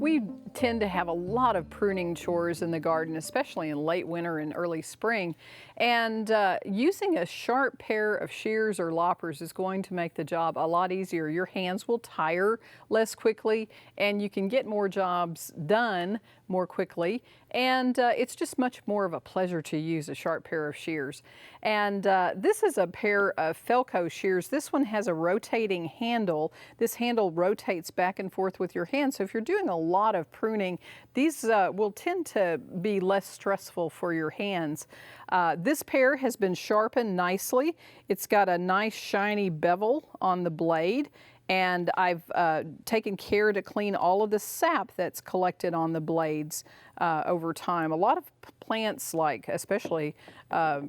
We tend to have a lot of pruning chores in the garden, especially in late winter and early spring. And using a sharp pair of shears or loppers is going to make the job a lot easier. Your hands will tire less quickly and you can get more jobs done more quickly. And it's just much more of a pleasure to use a sharp pair of shears. And this is a pair of Felco shears. This one has a rotating handle. This handle rotates back and forth with your hand. So if you're doing a lot of pruning, these will tend to be less stressful for your hands. This pair has been sharpened nicely. It's got a nice shiny bevel on the blade. And I've taken care to clean all of the sap that's collected on the blades over time. A lot of plants, like especially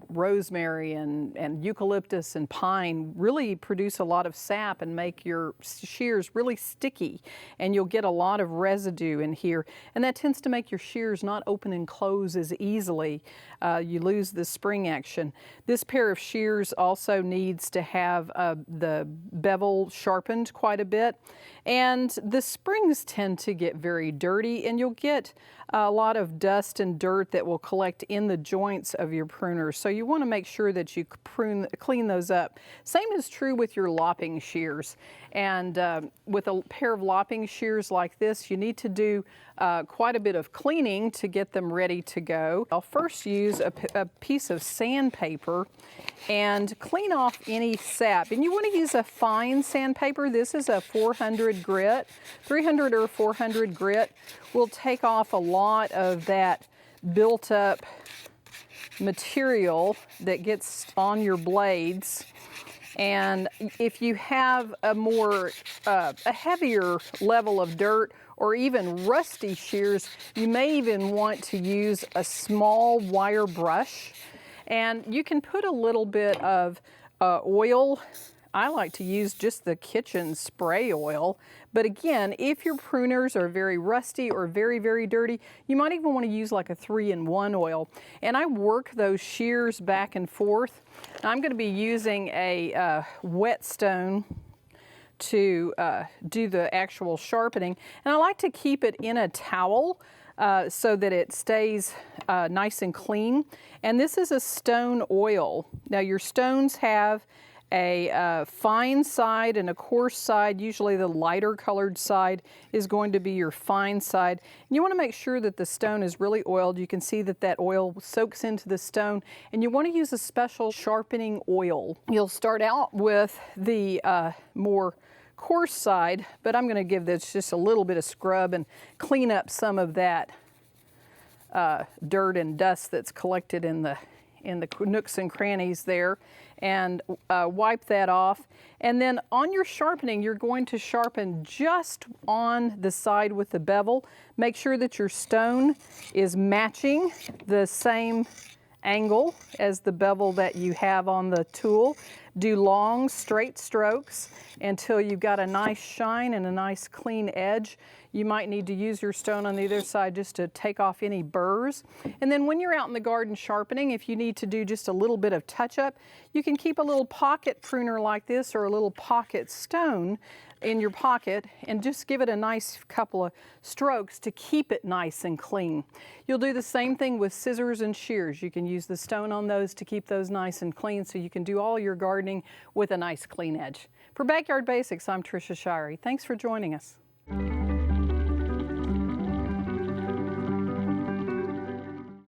rosemary and eucalyptus and pine, really produce a lot of sap and make your shears really sticky, and you'll get a lot of residue in here, and that tends to make your shears not open and close as easily. You lose the spring action. This pair of shears also needs to have the bevel sharpened quite a bit, and the springs tend to get very dirty, and you'll get a lot of dust and dirt that will collect in the joints of your pruners. So you want to make sure that you clean those up. Same is true with your lopping shears. And with a pair of lopping shears like this, you need to do quite a bit of cleaning to get them ready to go. I'll first use a piece of sandpaper and clean off any sap. And you want to use a fine sandpaper. This is a 400 grit. 300 or 400 grit will take off a lot of that built up material that gets on your blades. And if you have a heavier level of dirt or even rusty shears, you may even want to use a small wire brush. And you can put a little bit of oil. I like to use just the kitchen spray oil. But again, if your pruners are very rusty or very, very dirty, you might even want to use like a 3-in-1 oil. And I work those shears back and forth. I'm going to be using a whetstone to do the actual sharpening. And I like to keep it in a towel so that it stays nice and clean. And this is a stone oil. Now your stones have a fine side and a coarse side. Usually the lighter colored side is going to be your fine side. And you want to make sure that the stone is really oiled. You can see that that oil soaks into the stone, and you want to use a special sharpening oil. You'll start out with the more coarse side, but I'm going to give this just a little bit of scrub and clean up some of that dirt and dust that's collected in the nooks and crannies there, and wipe that off. And then on your sharpening, you're going to sharpen just on the side with the bevel. Make sure that your stone is matching the same angle as the bevel that you have on the tool. Do long, straight strokes until you've got a nice shine and a nice clean edge. You might need to use your stone on the other side just to take off any burrs. And then when you're out in the garden sharpening, if you need to do just a little bit of touch-up, you can keep a little pocket pruner like this or a little pocket stone in your pocket and just give it a nice couple of strokes to keep it nice and clean. You'll do the same thing with scissors and shears. You can use the stone on those to keep those nice and clean, so you can do all your gardening with a nice clean edge. For Backyard Basics, I'm Trisha Shirey. Thanks for joining us.